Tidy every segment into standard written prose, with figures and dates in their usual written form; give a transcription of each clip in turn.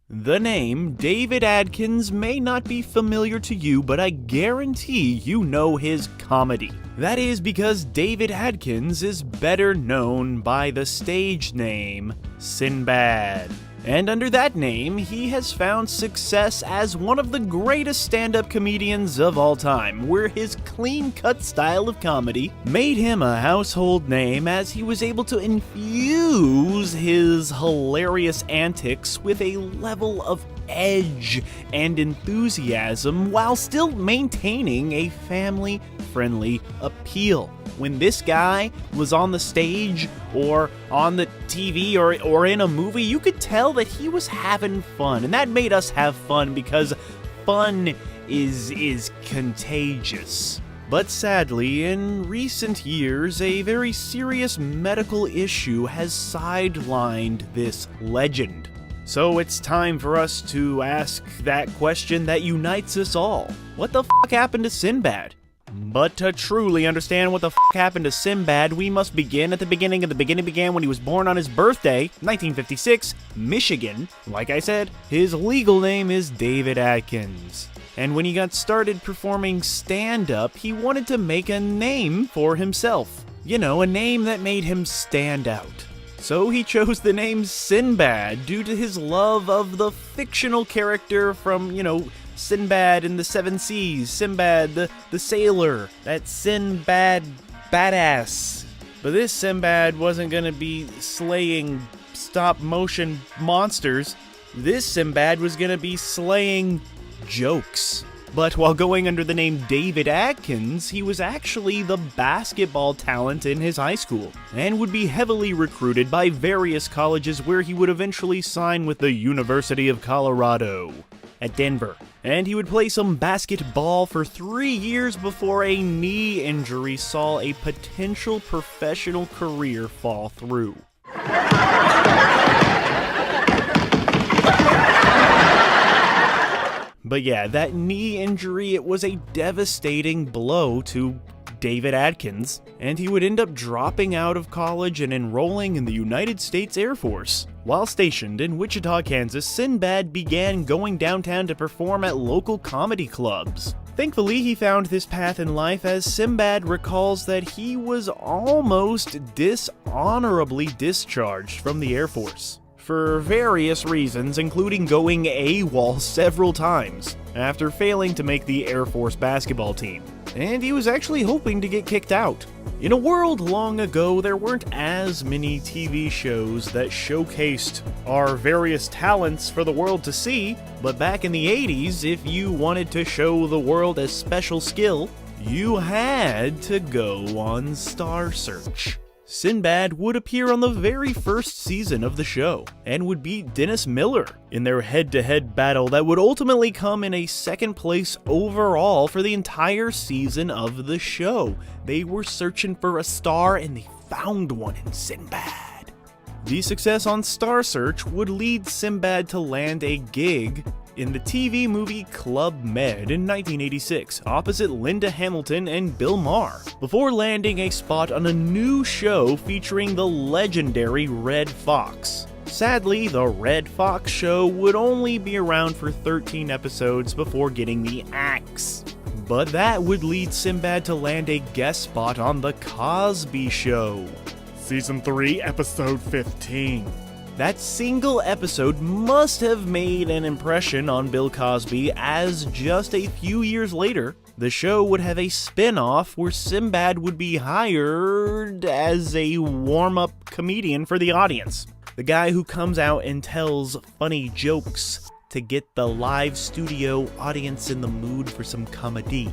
The name David Adkins may not be familiar to you, but I guarantee you know his comedy. That is because David Adkins is better known by the stage name Sinbad. And under that name, he has found success as one of the greatest stand-up comedians of all time, where his clean-cut style of comedy made him a household name as he was able to infuse his hilarious antics with a level of edge and enthusiasm while still maintaining a family-friendly appeal. When this guy was on the stage or on the TV or in a movie, you could tell that he was having fun, and that made us have fun because fun is contagious. But sadly, in recent years, a very serious medical issue has sidelined this legend. So it's time for us to ask that question that unites us all. What the f*** happened to Sinbad? But to truly understand what the f*** happened to Sinbad, we must begin at the beginning of the beginning began when he was born on his birthday, 1956, Michigan. Like I said, his legal name is David Adkins. And when he got started performing stand-up, he wanted to make a name for himself. You know, a name that made him stand out. So he chose the name Sinbad due to his love of the fictional character from, Sinbad in the Seven Seas, Sinbad the sailor, that Sinbad badass. But this Sinbad wasn't gonna be slaying stop-motion monsters. This Sinbad was gonna be slaying jokes. But while going under the name David Adkins, he was actually the basketball talent in his high school, and would be heavily recruited by various colleges where he would eventually sign with the University of Colorado at Denver. And he would play some basketball for 3 years before a knee injury saw a potential professional career fall through. But yeah, that knee injury, it was a devastating blow to David Adkins, and he would end up dropping out of college and enrolling in the United States Air Force. While stationed in Wichita, Kansas, Sinbad began going downtown to perform at local comedy clubs. Thankfully, he found this path in life as Sinbad recalls that he was almost dishonorably discharged from the Air Force for various reasons, including going AWOL several times after failing to make the Air Force basketball team. And he was actually hoping to get kicked out. In a world long ago, there weren't as many TV shows that showcased our various talents for the world to see, but back in the 80s, if you wanted to show the world a special skill, you had to go on Star Search. Sinbad would appear on the very first season of the show, and would beat Dennis Miller in their head-to-head battle that would ultimately come in a second place overall for the entire season of the show. They were searching for a star and they found one in Sinbad. The success on Star Search would lead Sinbad to land a gig in the TV movie Club Med in 1986, opposite Linda Hamilton and Bill Maher, before landing a spot on a new show featuring the legendary Red Fox. Sadly, the Red Fox show would only be around for 13 episodes before getting the axe. But that would lead Sinbad to land a guest spot on The Cosby Show, Season 3, Episode 15. That single episode must have made an impression on Bill Cosby, as just a few years later, the show would have a spin-off where Sinbad would be hired as a warm-up comedian for the audience. The guy who comes out and tells funny jokes to get the live studio audience in the mood for some comedy.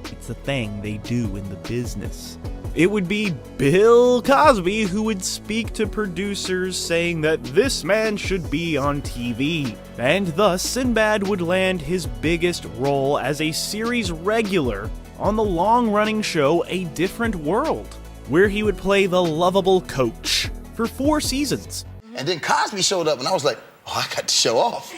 It's a thing they do in the business. It would be Bill Cosby who would speak to producers saying that this man should be on TV, and thus Sinbad would land his biggest role as a series regular on the long-running show A Different World, where he would play the lovable coach for 4 seasons. And then Cosby showed up and I was like, oh, I got to show off.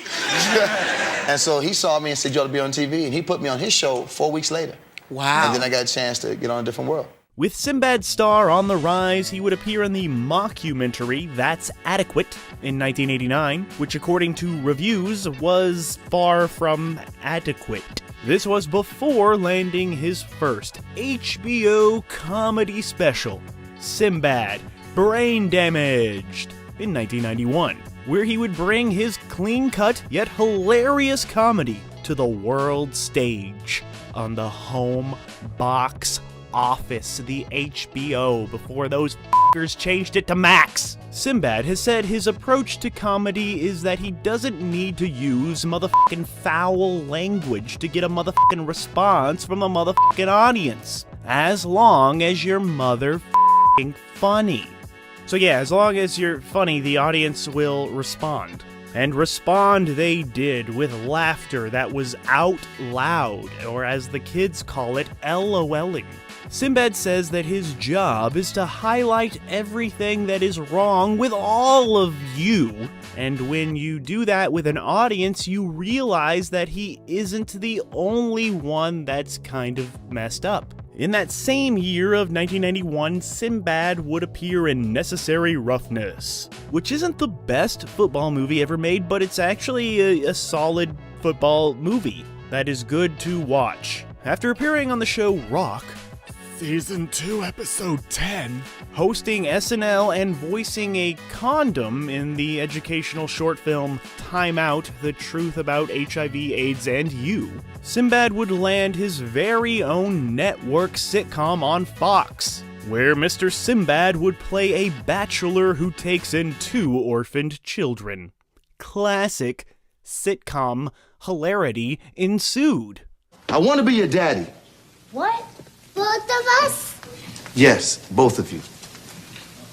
And so he saw me and said, you ought to be on TV, and he put me on his show 4 weeks later. Wow. And then I got a chance to get on A Different World. With Sinbad's star on the rise, he would appear in the mockumentary That's Adequate in 1989, which according to reviews was far from adequate. This was before landing his first HBO comedy special, Sinbad, Brain Damaged, in 1991, where he would bring his clean-cut yet hilarious comedy to the world stage on the home box office, the HBO, before those f***ers changed it to Max. Sinbad has said his approach to comedy is that he doesn't need to use motherfucking foul language to get a motherfucking response from a motherfucking audience, as long as you're motherfucking funny. So yeah, as long as you're funny, the audience will respond. And respond they did with laughter that was out loud, or as the kids call it, LOLing. Sinbad says that his job is to highlight everything that is wrong with all of you, and when you do that with an audience, you realize that he isn't the only one that's kind of messed up. In that same year of 1991, Sinbad would appear in Necessary Roughness, which isn't the best football movie ever made, but it's actually a solid football movie that is good to watch. After appearing on the show Rock, Season 2, Episode 10, hosting SNL and voicing a condom in the educational short film Time Out, The Truth About HIV, AIDS, and You, Sinbad would land his very own network sitcom on Fox, where Mr. Sinbad would play a bachelor who takes in 2 orphaned children. Classic sitcom hilarity ensued. I want to be your daddy. What? Both of us? Yes, both of you.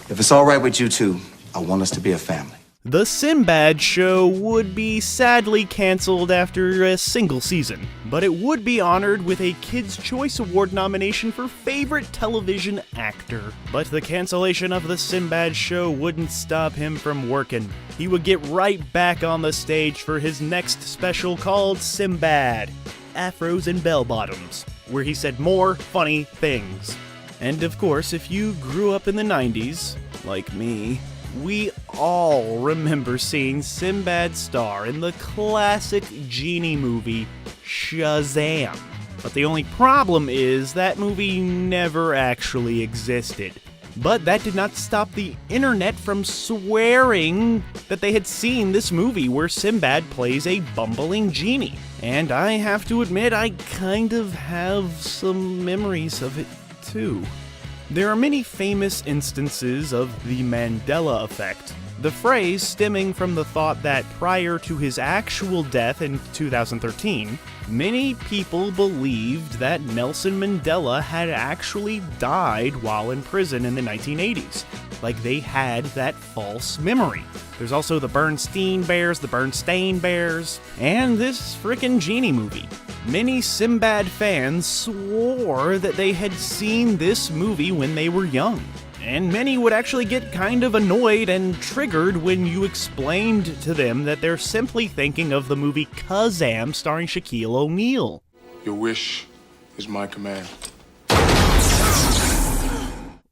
If it's all right with you two, I want us to be a family. The Sinbad show would be sadly canceled after a single season, but it would be honored with a Kids' Choice Award nomination for Favorite Television Actor. But the cancellation of the Sinbad show wouldn't stop him from working. He would get right back on the stage for his next special called Sinbad, Afros and Bell Bottoms, where he said more funny things. And of course, if you grew up in the 90s, like me, we all remember seeing Sinbad star in the classic genie movie, Shazam. But the only problem is that movie never actually existed. But that did not stop the internet from swearing that they had seen this movie where Sinbad plays a bumbling genie. And I have to admit, I kind of have some memories of it too. There are many famous instances of the Mandela effect, the phrase stemming from the thought that prior to his actual death in 2013, many people believed that Nelson Mandela had actually died while in prison in the 1980s, like they had that false memory. There's also the Bernstein Bears, and this frickin' genie movie. Many Sinbad fans swore that they had seen this movie when they were young, and many would actually get kind of annoyed and triggered when you explained to them that they're simply thinking of the movie Shazam starring Shaquille O'Neal. Your wish is my command.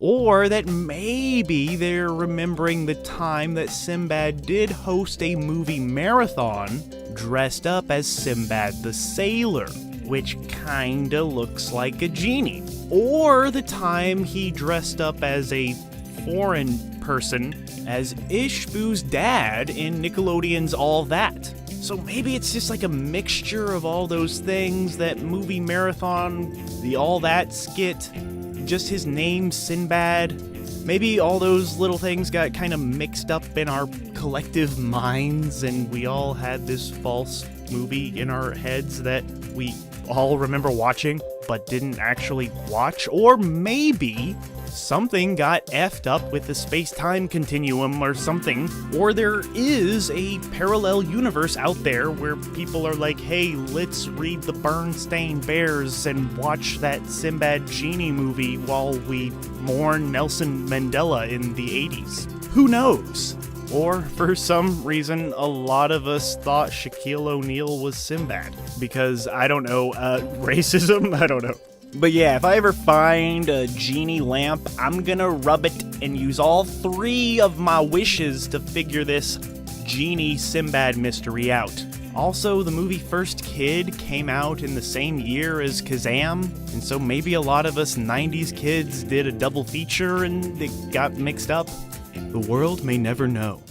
Or that maybe they're remembering the time that Sinbad did host a movie marathon dressed up as Sinbad the Sailor, which kinda looks like a genie. Or the time he dressed up as a foreign person as Ishbu's dad in Nickelodeon's All That. So maybe it's just like a mixture of all those things, that movie marathon, the All That skit, just his name, Sinbad. Maybe all those little things got kind of mixed up in our collective minds, and we all had this false movie in our heads that we all remember watching, but didn't actually watch. Or maybe something got effed up with the space-time continuum or something. Or there is a parallel universe out there where people are like, hey, let's read the Bernstein Bears and watch that Sinbad genie movie while we mourn Nelson Mandela in the 80s. Who knows? Or, for some reason, a lot of us thought Shaquille O'Neal was Sinbad. Because, I don't know, racism? I don't know. But yeah, if I ever find a genie lamp, I'm gonna rub it and use all 3 of my wishes to figure this genie Sinbad mystery out. Also, the movie First Kid came out in the same year as Shazam, and so maybe a lot of us 90s kids did a double feature and it got mixed up. The world may never know.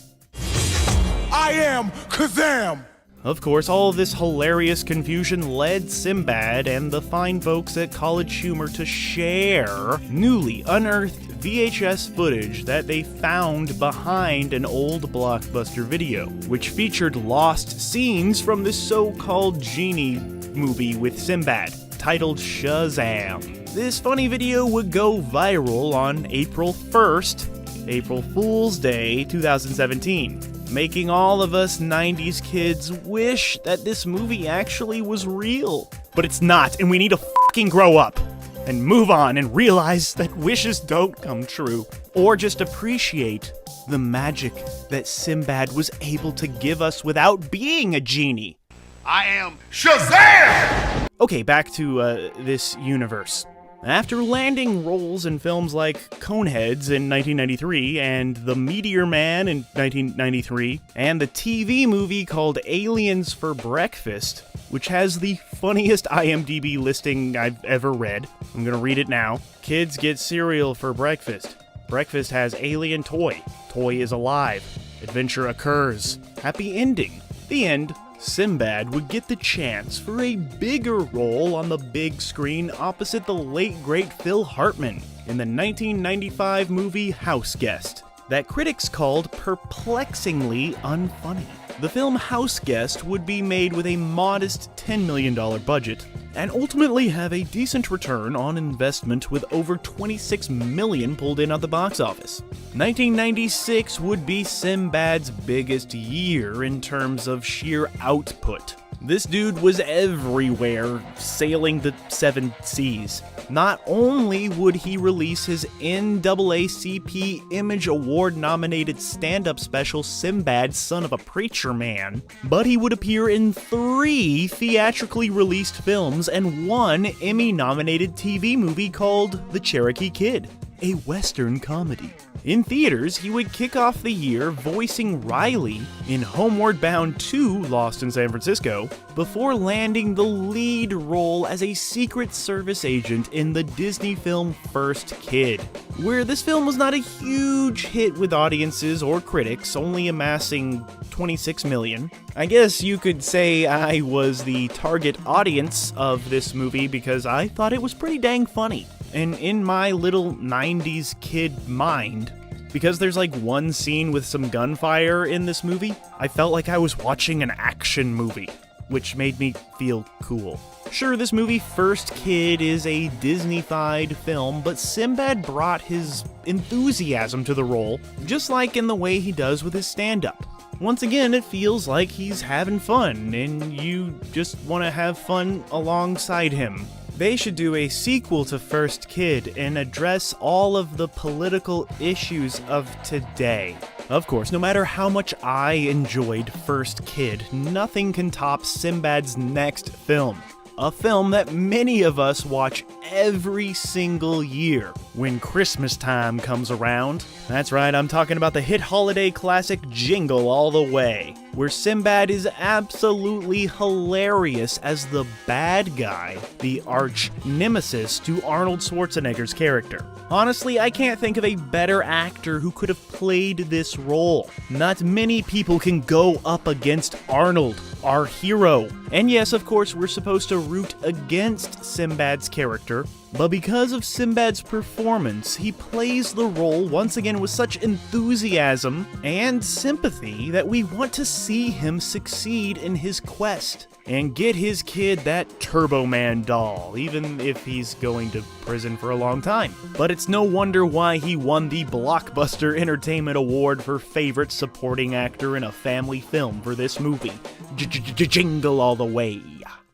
I am Shazam! Of course, all of this hilarious confusion led Sinbad and the fine folks at College Humor to share newly unearthed VHS footage that they found behind an old Blockbuster video, which featured lost scenes from this so-called genie movie with Sinbad, titled Shazam. This funny video would go viral on April 1st, April Fool's Day 2017. Making all of us 90s kids wish that this movie actually was real. But it's not, and we need to fucking grow up and move on and realize that wishes don't come true. Or just appreciate the magic that Sinbad was able to give us without being a genie. I am Shazam! Okay, back to this universe. After landing roles in films like Coneheads in 1993 and The Meteor Man in 1993 and the TV movie called Aliens for Breakfast, which has the funniest IMDb listing I've ever read. I'm gonna read it now. Kids get cereal for breakfast. Breakfast has alien toy. Toy is alive. Adventure occurs. Happy ending. The end. Sinbad would get the chance for a bigger role on the big screen opposite the late great Phil Hartman in the 1995 movie House Guest, that critics called perplexingly unfunny. The film House Guest would be made with a modest $10 million budget and ultimately have a decent return on investment with over $26 million pulled in at the box office. 1996 would be Sinbad's biggest year in terms of sheer output. This dude was everywhere, sailing the 7 seas. Not only would he release his NAACP Image Award-nominated stand-up special Sinbad, Son of a Preacher Man, but he would appear in 3 theatrically released films and 1 Emmy-nominated TV movie called The Cherokee Kid, a Western comedy. In theaters, he would kick off the year voicing Riley in Homeward Bound 2: Lost in San Francisco, before landing the lead role as a Secret Service agent in the Disney film First Kid, where this film was not a huge hit with audiences or critics, only amassing $26 million. I guess you could say I was the target audience of this movie because I thought it was pretty dang funny. And in my little 90s kid mind, because there's like one scene with some gunfire in this movie, I felt like I was watching an action movie, which made me feel cool. Sure, this movie First Kid is a Disney-fied film, but Sinbad brought his enthusiasm to the role, just like in the way he does with his stand-up. Once again, it feels like he's having fun, and you just want to have fun alongside him. They should do a sequel to First Kid and address all of the political issues of today. Of course, no matter how much I enjoyed First Kid, nothing can top Sinbad's next film. A film that many of us watch every single year when Christmas time comes around. That's right, I'm talking about the hit holiday classic Jingle All the Way, where Sinbad is absolutely hilarious as the bad guy, the arch nemesis to Arnold Schwarzenegger's character. Honestly, I can't think of a better actor who could have played this role. Not many people can go up against Arnold, our hero. And yes, of course, we're supposed to root against Sinbad's character, but because of Sinbad's performance, he plays the role once again with such enthusiasm and sympathy that we want to see him succeed in his quest and get his kid that Turbo Man doll, even if he's going to prison for a long time. But it's no wonder why he won the Blockbuster Entertainment Award for Favorite Supporting Actor in a Family Film for this movie, Jingle All the Way.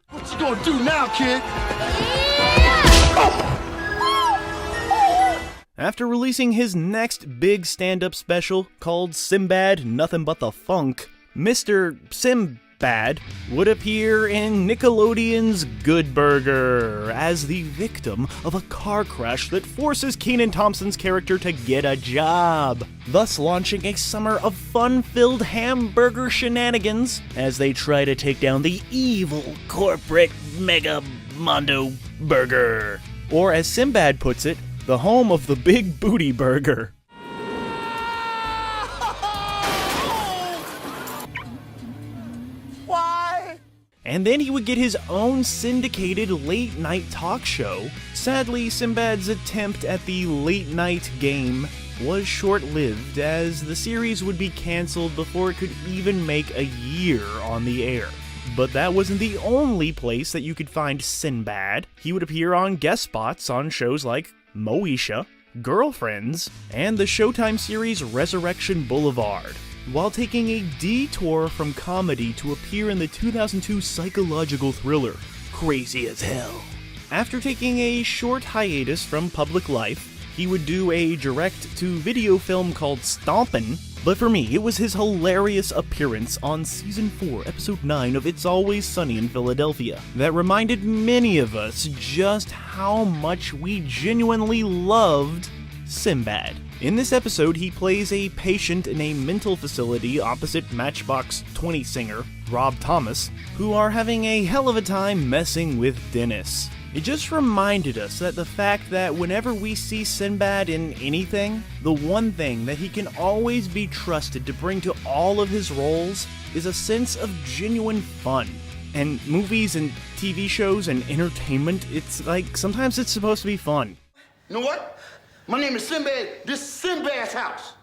What you gonna do now, kid? After releasing his next big stand-up special called Sinbad, Nothing But the Funk, Mr. Sinbad Sinbad would appear in Nickelodeon's Good Burger as the victim of a car crash that forces Kenan Thompson's character to get a job, thus launching a summer of fun-filled hamburger shenanigans as they try to take down the evil corporate Mega Mondo Burger. Or as Sinbad puts it, the home of the Big Booty Burger. And then he would get his own syndicated late-night talk show. Sadly, Sinbad's attempt at the late-night game was short-lived, as the series would be cancelled before it could even make a year on the air. But that wasn't the only place that you could find Sinbad. He would appear on guest spots on shows like Moesha, Girlfriends, and the Showtime series Resurrection Boulevard, while taking a detour from comedy to appear in the 2002 psychological thriller, Crazy as Hell. After taking a short hiatus from public life, he would do a direct-to-video film called Stompin', but for me, it was his hilarious appearance on Season 4, Episode 9 of It's Always Sunny in Philadelphia that reminded many of us just how much we genuinely loved Sinbad. In this episode, he plays a patient in a mental facility opposite Matchbox 20 singer Rob Thomas, who are having a hell of a time messing with Dennis. It just reminded us that the fact that whenever we see Sinbad in anything, the one thing that he can always be trusted to bring to all of his roles is a sense of genuine fun. And movies and TV shows and entertainment, it's like, sometimes it's supposed to be fun. You know what? My name is Sinbad. This is Sinbad's house.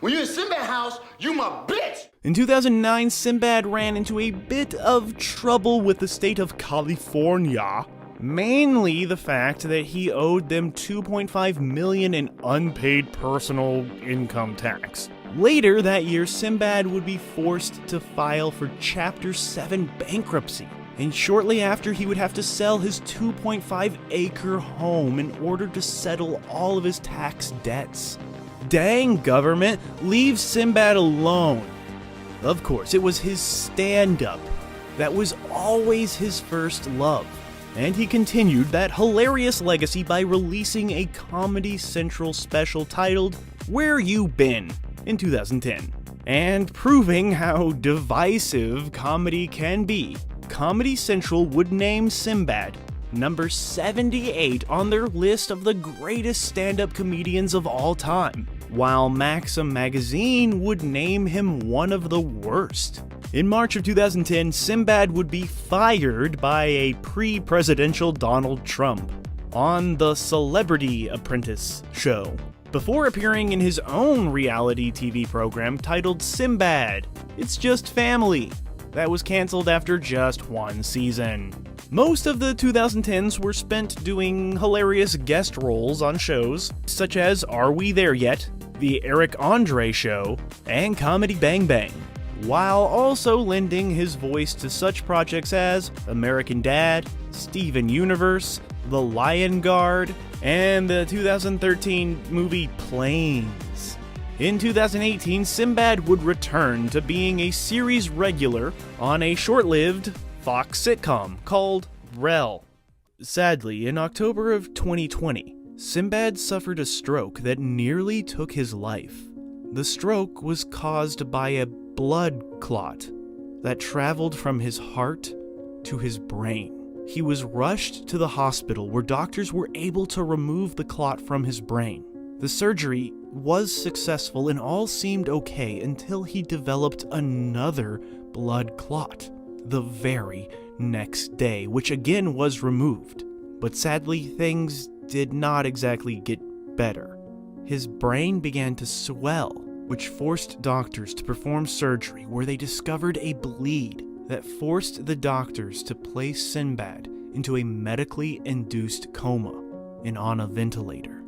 When you're in Sinbad's house, you my bitch. In 2009, Sinbad ran into a bit of trouble with the state of California. Mainly the fact that he owed them $2.5 million in unpaid personal income tax. Later that year, Sinbad would be forced to file for Chapter 7 bankruptcy. And shortly after, he would have to sell his 2.5-acre home in order to settle all of his tax debts. Dang, government, leave Sinbad alone. Of course, it was his stand-up that was always his first love. And he continued that hilarious legacy by releasing a Comedy Central special titled Where You Been in 2010. And proving how divisive comedy can be, Comedy Central would name Sinbad number 78 on their list of the greatest stand-up comedians of all time, while Maxim magazine would name him one of the worst. In March of 2010, Sinbad would be fired by a pre-presidential Donald Trump on the Celebrity Apprentice show, before appearing in his own reality TV program titled Sinbad, It's Just Family, that was cancelled after just one season. Most of the 2010s were spent doing hilarious guest roles on shows such as Are We There Yet?, The Eric Andre Show, and Comedy Bang Bang, while also lending his voice to such projects as American Dad, Steven Universe, The Lion Guard, and the 2013 movie Planes. In 2018, Sinbad would return to being a series regular on a short-lived Fox sitcom called Rel. Sadly, in October of 2020, Sinbad suffered a stroke that nearly took his life. The stroke was caused by a blood clot that traveled from his heart to his brain. He was rushed to the hospital where doctors were able to remove the clot from his brain. The surgery was successful and all seemed okay until he developed another blood clot the very next day, which again was removed. But sadly, things did not exactly get better. His brain began to swell, which forced doctors to perform surgery where they discovered a bleed that forced the doctors to place Sinbad into a medically induced coma and on a ventilator.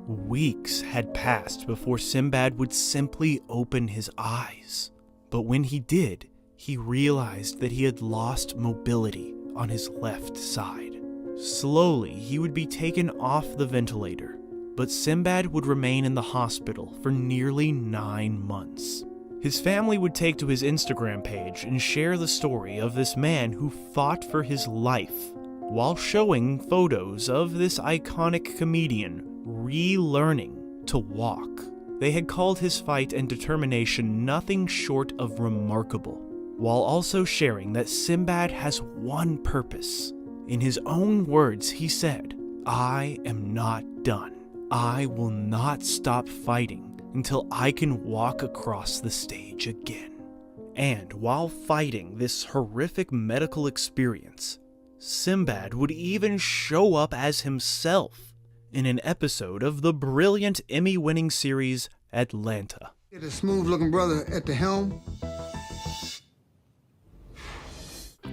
Weeks had passed before Sinbad would simply open his eyes. But when he did, he realized that he had lost mobility on his left side. Slowly, he would be taken off the ventilator, but Sinbad would remain in the hospital for nearly 9 months. his family would take to his Instagram page and share the story of this man who fought for his life, while showing photos of this iconic comedian relearning to walk. They had called his fight and determination nothing short of remarkable, while also sharing that Sinbad has one purpose. In his own words, he said, "I am not done. I will not stop fighting until I can walk across the stage again." And while fighting this horrific medical experience, Sinbad would even show up as himself in an episode of the brilliant Emmy-winning series Atlanta. Get a smooth-looking brother at the helm.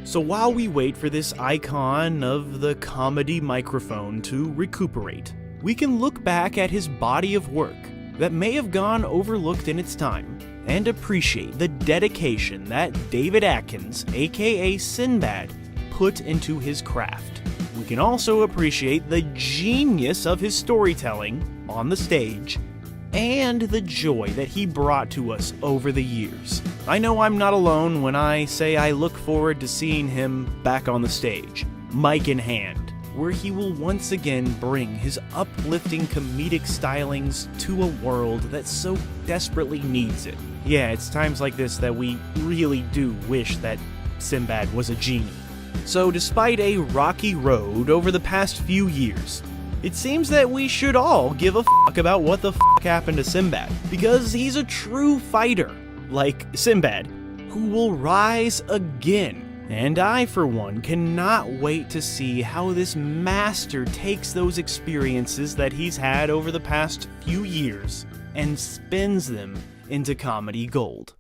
So while we wait for this icon of the comedy microphone to recuperate, we can look back at his body of work that may have gone overlooked in its time and appreciate the dedication that David Atkins, aka Sinbad, put into his craft. We can also appreciate the genius of his storytelling on the stage and the joy that he brought to us over the years. I know I'm not alone when I say I look forward to seeing him back on the stage, mic in hand, where he will once again bring his uplifting comedic stylings to a world that so desperately needs it. Yeah, it's times like this that we really do wish that Sinbad was a genie. So despite a rocky road over the past few years, it seems that we should all give a fuck about what the fuck happened to Sinbad, because he's a true fighter, like Sinbad, who will rise again. And I, for one, cannot wait to see how this master takes those experiences that he's had over the past few years and spins them into comedy gold.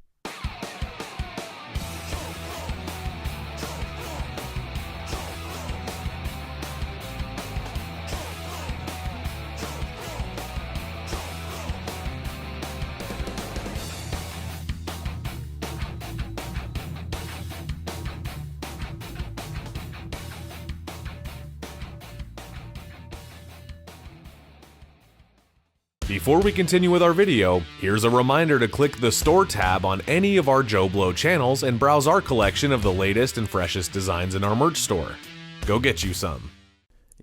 Before we continue with our video, here's a reminder to click the Store tab on any of our JoBlo channels and browse our collection of the latest and freshest designs in our merch store. Go get you some.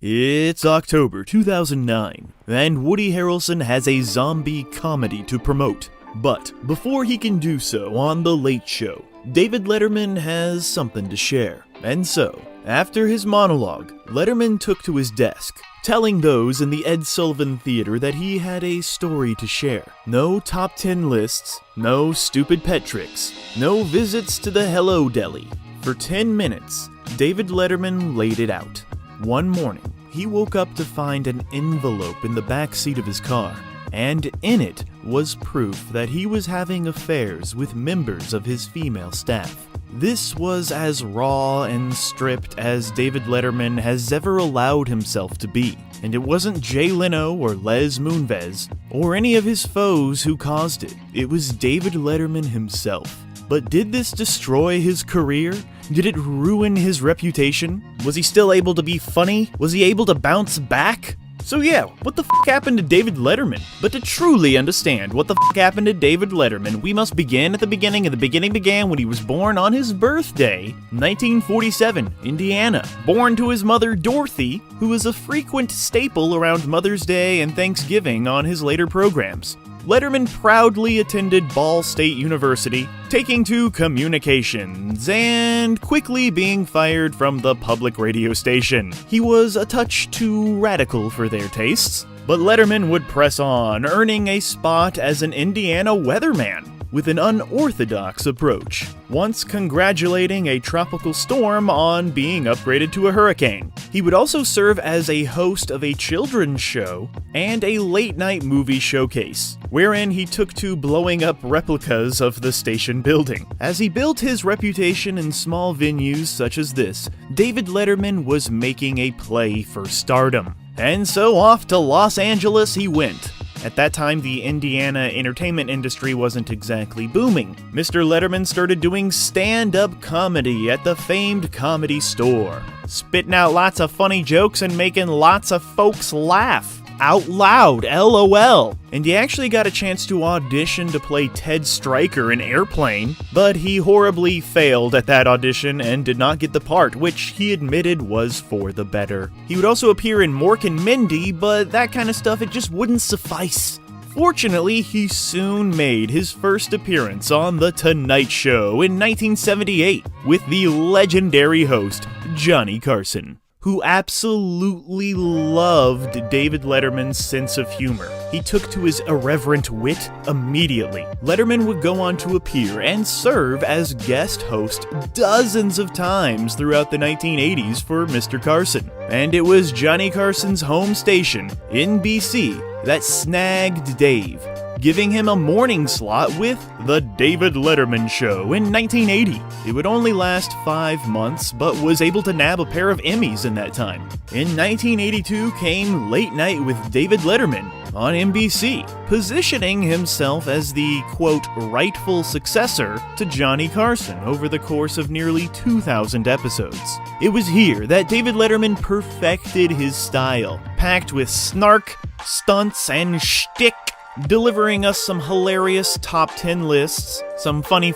It's October 2009, and Woody Harrelson has a zombie comedy to promote. But before he can do so on The Late Show, David Letterman has something to share. And so, after his monologue, Letterman took to his desk, telling those in the Ed Sullivan Theater that he had a story to share. No top 10 lists, no stupid pet tricks, no visits to the Hello Deli. For 10 minutes, David Letterman laid it out. One morning, he woke up to find an envelope in the back seat of his car, and in it was proof that he was having affairs with members of his female staff. This was as raw and stripped as David Letterman has ever allowed himself to be, and it wasn't Jay Leno or Les Moonves or any of his foes who caused it. It was David Letterman himself. But did this destroy his career? Did it ruin his reputation? Was he still able to be funny? Was he able to bounce back? So yeah, what the f*** happened to David Letterman? But to truly understand what the f*** happened to David Letterman, we must begin at the beginning, and the beginning began when he was born on his birthday, 1947, Indiana. Born to his mother Dorothy, who was a frequent staple around Mother's Day and Thanksgiving on his later programs. Letterman proudly attended Ball State University, taking to communications, and quickly being fired from the public radio station. He was a touch too radical for their tastes, but Letterman would press on, earning a spot as an Indiana weatherman with an unorthodox approach, once congratulating a tropical storm on being upgraded to a hurricane. He would also serve as a host of a children's show and a late-night movie showcase, wherein he took to blowing up replicas of the station building. As he built his reputation in small venues such as this, David Letterman was making a play for stardom. And so off to Los Angeles he went. At that time, the Indiana entertainment industry wasn't exactly booming. Mr. Letterman started doing stand-up comedy at the famed Comedy Store. spitting out lots of funny jokes and making lots of folks laugh. Out loud, LOL. And he actually got a chance to audition to play Ted Stryker in Airplane, but he horribly failed at that audition and did not get the part, which he admitted was for the better. He would also appear in Mork and Mindy, but that kind of stuff, it just wouldn't suffice. Fortunately, he soon made his first appearance on The Tonight Show in 1978 with the legendary host, Johnny Carson, who absolutely loved David Letterman's sense of humor. He took to his irreverent wit immediately. Letterman would go on to appear and serve as guest host dozens of times throughout the 1980s for Mr. Carson. And it was Johnny Carson's home station, NBC, that snagged Dave, giving him a morning slot with The David Letterman Show in 1980. It would only last 5 months, but was able to nab a pair of Emmys in that time. In 1982 came Late Night with David Letterman on NBC, positioning himself as the, quote, rightful successor to Johnny Carson over the course of nearly 2,000 episodes. It was here that David Letterman perfected his style, packed with snark, stunts, and shtick, delivering us some hilarious top 10 lists, some funny,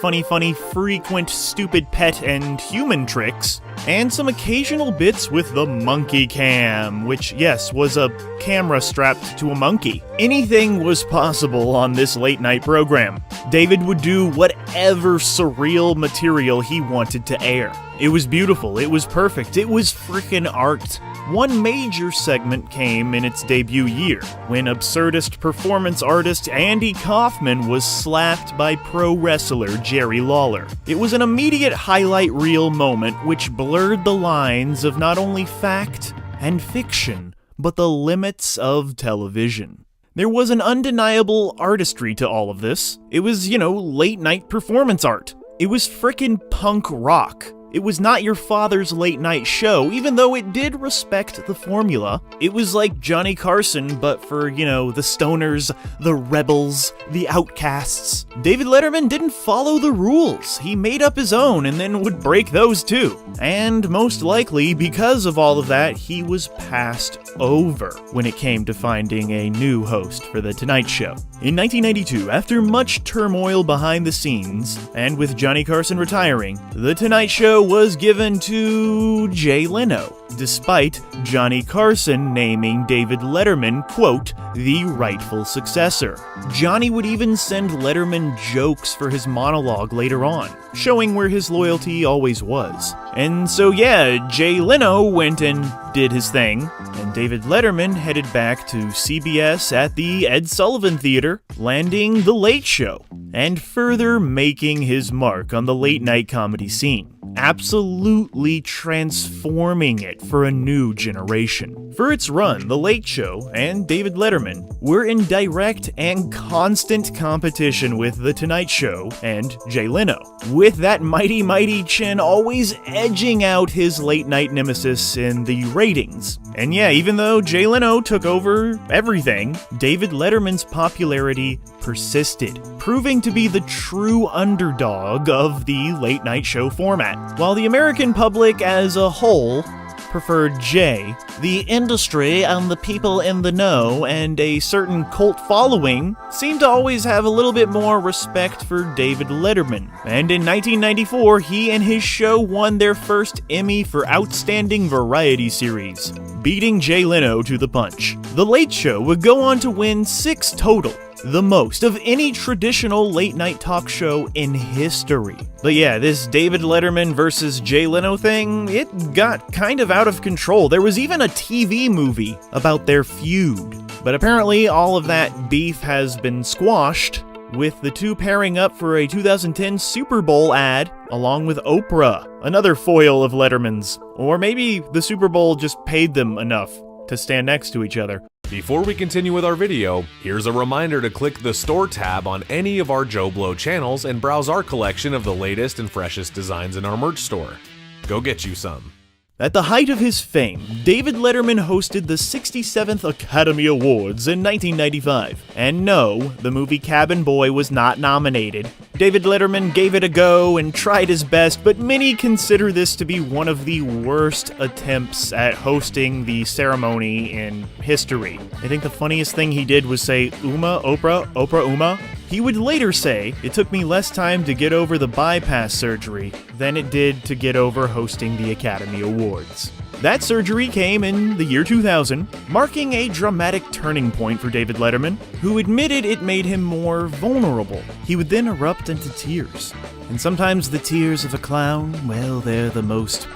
frequent, stupid pet and human tricks, and some occasional bits with the monkey cam, which, yes, was a camera strapped to a monkey. Anything was possible on this late night program. David would do whatever surreal material he wanted to air. It was beautiful, it was perfect, it was frickin' art. One major segment came in its debut year, when absurdist performance artist Andy Kaufman was slapped by pro wrestler Jerry Lawler. It was an immediate highlight reel moment which blurred the lines of not only fact and fiction, but the limits of television. There was an undeniable artistry to all of this. It was, late night performance art. It was frickin' punk rock. It was not your father's late night show, even though it did respect the formula. It was like Johnny Carson, but for, the stoners, the rebels, the outcasts. David Letterman didn't follow the rules. He made up his own and then would break those too. And most likely, because of all of that, he was passed over when it came to finding a new host for The Tonight Show. In 1992, after much turmoil behind the scenes, and with Johnny Carson retiring, The Tonight Show was given to Jay Leno, despite Johnny Carson naming David Letterman, quote, the rightful successor. Johnny would even send Letterman jokes for his monologue later on, showing where his loyalty always was. And so Jay Leno went and did his thing, and David Letterman headed back to CBS at the Ed Sullivan Theater, landing The Late Show, and further making his mark on the late night comedy scene, absolutely transforming it for a new generation. For its run, The Late Show and David Letterman were in direct and constant competition with The Tonight Show and Jay Leno, with that mighty chin always edging out his late night nemesis in the ratings. And even though Jay Leno took over everything, David Letterman's popularity persisted, proving to be the true underdog of the late night show format. While the American public as a whole preferred Jay, the industry and the people in the know and a certain cult following seemed to always have a little bit more respect for David Letterman. And in 1994, he and his show won their first Emmy for Outstanding Variety Series, beating Jay Leno to the punch. The Late Show would go on to win 6 total, the most of any traditional late-night talk show in history. But this David Letterman versus Jay Leno thing, it got kind of out of control. There was even a TV movie about their feud. But apparently all of that beef has been squashed, with the two pairing up for a 2010 Super Bowl ad, along with Oprah, another foil of Letterman's. Or maybe the Super Bowl just paid them enough to stand next to each other. Before we continue with our video, here's a reminder to click the Store tab on any of our JoBlo channels and browse our collection of the latest and freshest designs in our merch store. Go get you some. At the height of his fame, David Letterman hosted the 67th Academy Awards in 1995. And no, the movie Cabin Boy was not nominated. David Letterman gave it a go and tried his best, but many consider this to be one of the worst attempts at hosting the ceremony in history. I think the funniest thing he did was say, Oprah, Uma. He would later say, "It took me less time to get over the bypass surgery than it did to get over hosting the Academy Awards." That surgery came in the year 2000, marking a dramatic turning point for David Letterman, who admitted it made him more vulnerable. He would then erupt into tears. And sometimes the tears of a clown, well, they're the most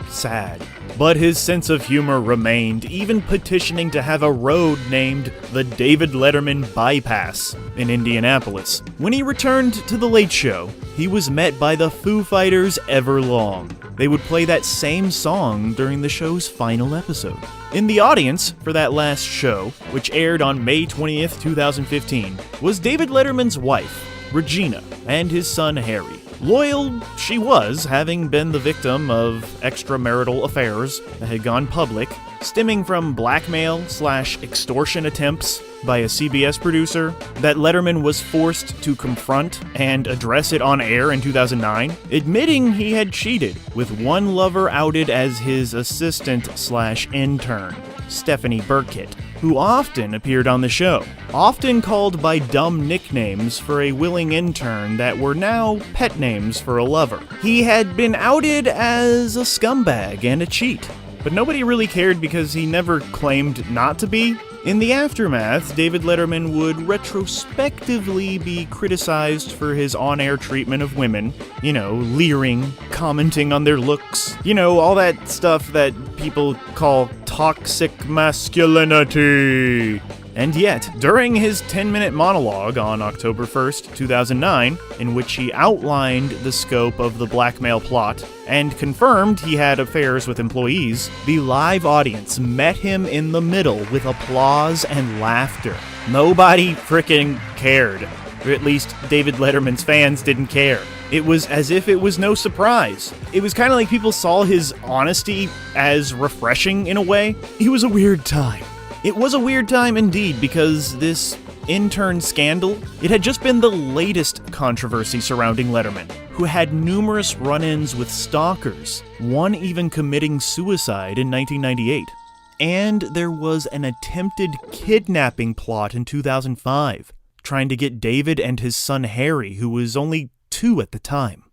sad. But his sense of humor remained, even petitioning to have a road named the David Letterman Bypass in Indianapolis. When he returned to The Late Show, he was met by the Foo Fighters' Everlong. They would play that same song during the show's final episode. In the audience for that last show, which aired on May 20th, 2015, was David Letterman's wife, Regina, and his son, Harry. Loyal she was, having been the victim of extramarital affairs that had gone public, stemming from blackmail/extortion attempts by a CBS producer that Letterman was forced to confront and address it on air in 2009, admitting he had cheated, with one lover outed as his assistant/intern, Stephanie Burkett, who often appeared on the show, often called by dumb nicknames for a willing intern that were now pet names for a lover. He had been outed as a scumbag and a cheat, but nobody really cared because he never claimed not to be. In the aftermath, David Letterman would retrospectively be criticized for his on-air treatment of women, leering, commenting on their looks, all that stuff that people call toxic masculinity. And yet, during his 10-minute monologue on October 1st, 2009, in which he outlined the scope of the blackmail plot and confirmed he had affairs with employees, the live audience met him in the middle with applause and laughter. Nobody frickin' cared. Or at least David Letterman's fans didn't care. It was as if it was no surprise. It was kind of like people saw his honesty as refreshing in a way. It was a weird time. It was a weird time indeed, because this intern scandal, it had just been the latest controversy surrounding Letterman, who had numerous run-ins with stalkers, one even committing suicide in 1998. And there was an attempted kidnapping plot in 2005, trying to get David and his son Harry, who was only 2 at the time.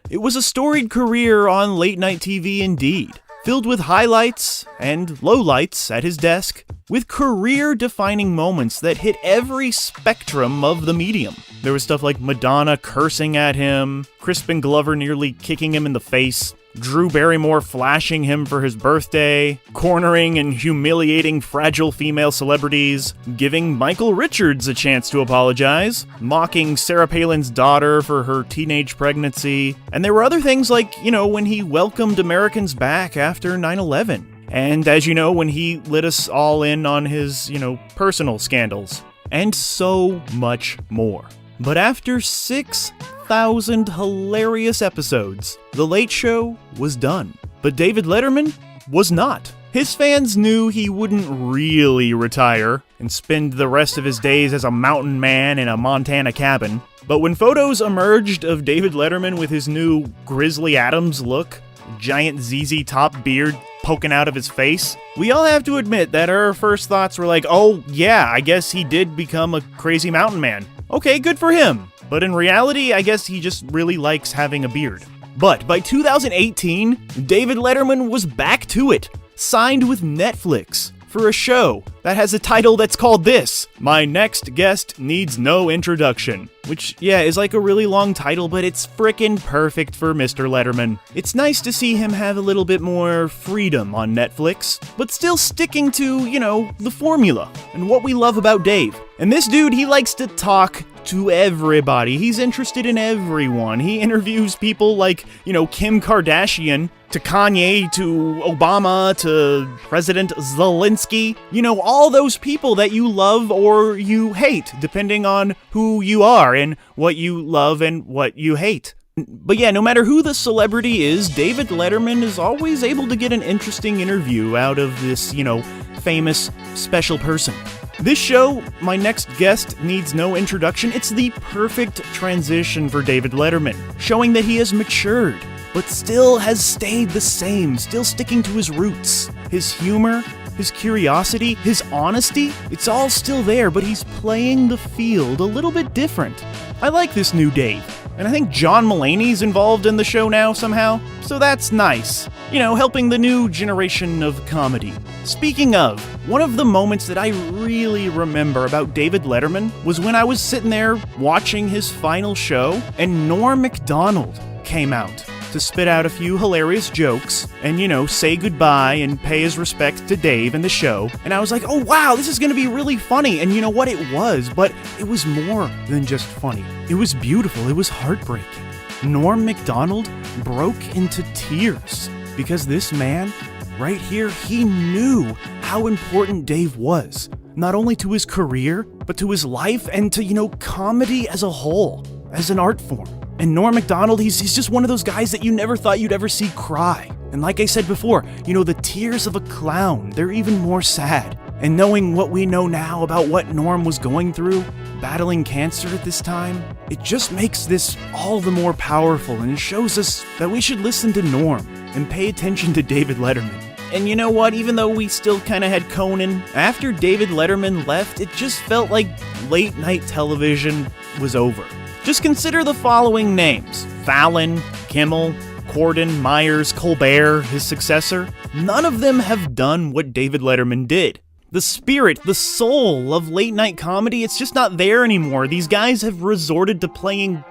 It was a storied career on late-night TV indeed, filled with highlights and lowlights at his desk, with career-defining moments that hit every spectrum of the medium. There was stuff like Madonna cursing at him, Crispin Glover nearly kicking him in the face, Drew Barrymore flashing him for his birthday, cornering and humiliating fragile female celebrities, giving Michael Richards a chance to apologize, mocking Sarah Palin's daughter for her teenage pregnancy, and there were other things like, when he welcomed Americans back after 9/11. And as you know, when he let us all in on his, personal scandals. And so much more. But after 6,000 hilarious episodes, The Late Show was done. But David Letterman was not. His fans knew he wouldn't really retire and spend the rest of his days as a mountain man in a Montana cabin. But when photos emerged of David Letterman with his new Grizzly Adams look, giant ZZ Top beard poking out of his face, we all have to admit that our first thoughts were like, oh yeah, I guess he did become a crazy mountain man. Okay, good for him. But in reality, I guess he just really likes having a beard. But by 2018, David Letterman was back to it, signed with Netflix for a show that has a title that's called this: My Next Guest Needs No Introduction. Which, is like a really long title, but it's frickin' perfect for Mr. Letterman. It's nice to see him have a little bit more freedom on Netflix, but still sticking to, the formula and what we love about Dave. And this dude, he likes to talk to everybody. He's interested in everyone. He interviews people like, Kim Kardashian, to Kanye, to Obama, to President Zelensky. All those people that you love or you hate, depending on who you are and what you love and what you hate. But no matter who the celebrity is, David Letterman is always able to get an interesting interview out of this, famous, special person. This show, my next guest, needs no introduction. It's the perfect transition for David Letterman, showing that he has matured, but still has stayed the same, still sticking to his roots. His humor, his curiosity, his honesty, it's all still there, but he's playing the field a little bit different. I like this new Dave, and I think John Mulaney's involved in the show now somehow, so that's nice. You know, helping the new generation of comedy. Speaking of, one of the moments that I really remember about David Letterman was when I was sitting there watching his final show, and Norm Macdonald came out to spit out a few hilarious jokes and, you know, say goodbye and pay his respects to Dave and the show. And I was like, oh wow, this is gonna be really funny. And you know what? It was, but it was more than just funny. It was beautiful. It was heartbreaking. Norm Macdonald broke into tears because this man right here, he knew how important Dave was, not only to his career, but to his life and to, you know, comedy as a whole, as an art form. And Norm Macdonald, he's just one of those guys that you never thought you'd ever see cry. And like I said before, you know, the tears of a clown, they're even more sad. And knowing what we know now about what Norm was going through, battling cancer at this time, it just makes this all the more powerful, and it shows us that we should listen to Norm and pay attention to David Letterman. And you know what, even though we still kind of had Conan, after David Letterman left, it just felt like late night television was over. Just consider the following names: Fallon, Kimmel, Corden, Myers, Colbert, his successor. None of them have done what David Letterman did. The spirit, the soul of late night comedy, it's just not there anymore. These guys have resorted to playing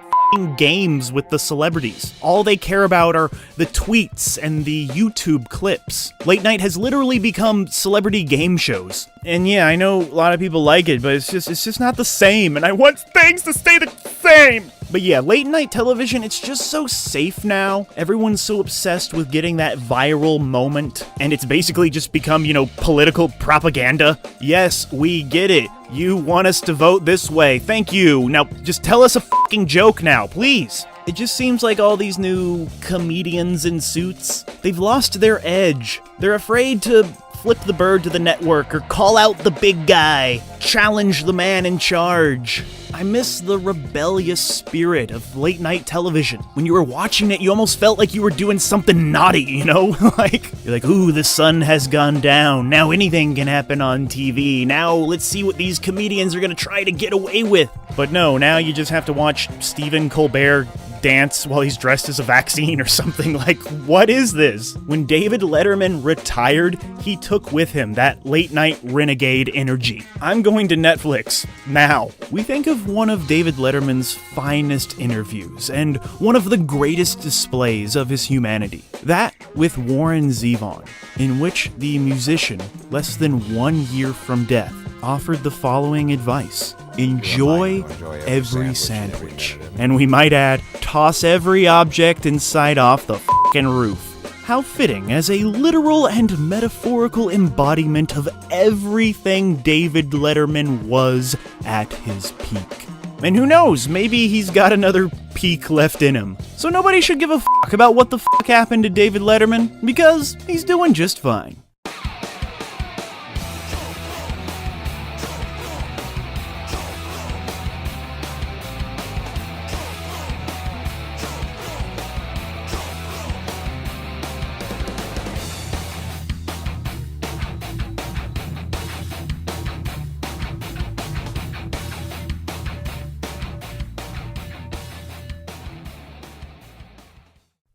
games with the celebrities. All they care about are the tweets and the YouTube clips. Late night has literally become celebrity game shows. And yeah, I know a lot of people like it, but it's just not the same, and I want things to stay the same. But yeah, late night television, it's just so safe now. Everyone's so obsessed with getting that viral moment, and it's basically just become, you know, political propaganda. Yes, we get it. You want us to vote this way. Thank you. Now, just tell us a fucking joke now, please. It just seems like all these new comedians in suits, they've lost their edge. They're afraid to flip the bird to the network or call out the big guy, challenge the man in charge. I miss the rebellious spirit of late night television. When you were watching it, you almost felt like you were doing something naughty, you know? You're like, ooh, the sun has gone down. Now anything can happen on TV. Now let's see what these comedians are gonna try to get away with. But no, now you just have to watch Stephen Colbert dance while he's dressed as a vaccine or something. Like, what is this? When David Letterman retired, he took with him that late night renegade energy. I'm going to Netflix now. We think of one of David Letterman's finest interviews and one of the greatest displays of his humanity. That with Warren Zevon, in which the musician, less than 1 year from death, offered the following advice: enjoy every sandwich. And we might add, toss every object inside off the f***ing roof. How fitting as a literal and metaphorical embodiment of everything David Letterman was at his peak. And who knows, maybe he's got another peak left in him. So nobody should give a fuck about what the fuck happened to David Letterman, because he's doing just fine.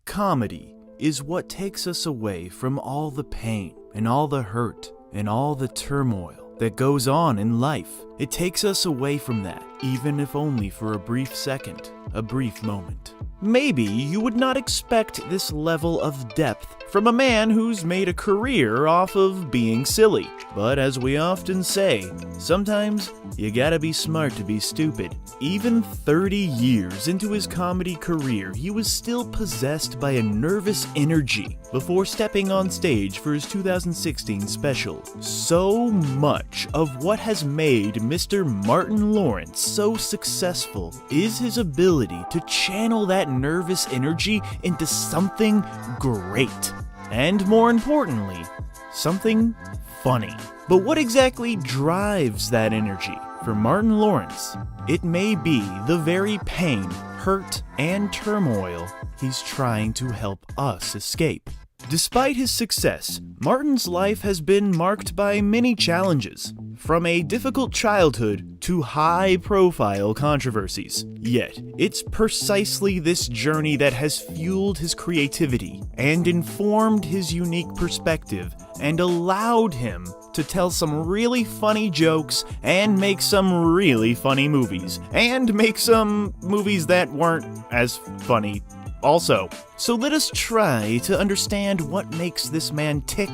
Comedy is what takes us away from all the pain and all the hurt and all the turmoil that goes on in life. It takes us away from that, even if only for a brief second, a brief moment. Maybe you would not expect this level of depth from a man who's made a career off of being silly. But as we often say, sometimes you gotta be smart to be stupid. Even 30 years into his comedy career, he was still possessed by a nervous energy before stepping on stage for his 2016 special. So much of what has made Mr. Martin Lawrence so successful is his ability to channel that nervous energy into something great. And more importantly, something funny. But what exactly drives that energy? For Martin Lawrence, it may be the very pain, hurt, and turmoil he's trying to help us escape. Despite his success, Martin's life has been marked by many challenges, from a difficult childhood to high-profile controversies. Yet, it's precisely this journey that has fueled his creativity and informed his unique perspective and allowed him to tell some really funny jokes and make some really funny movies, and make some movies that weren't as funny also. So let us try to understand what makes this man tick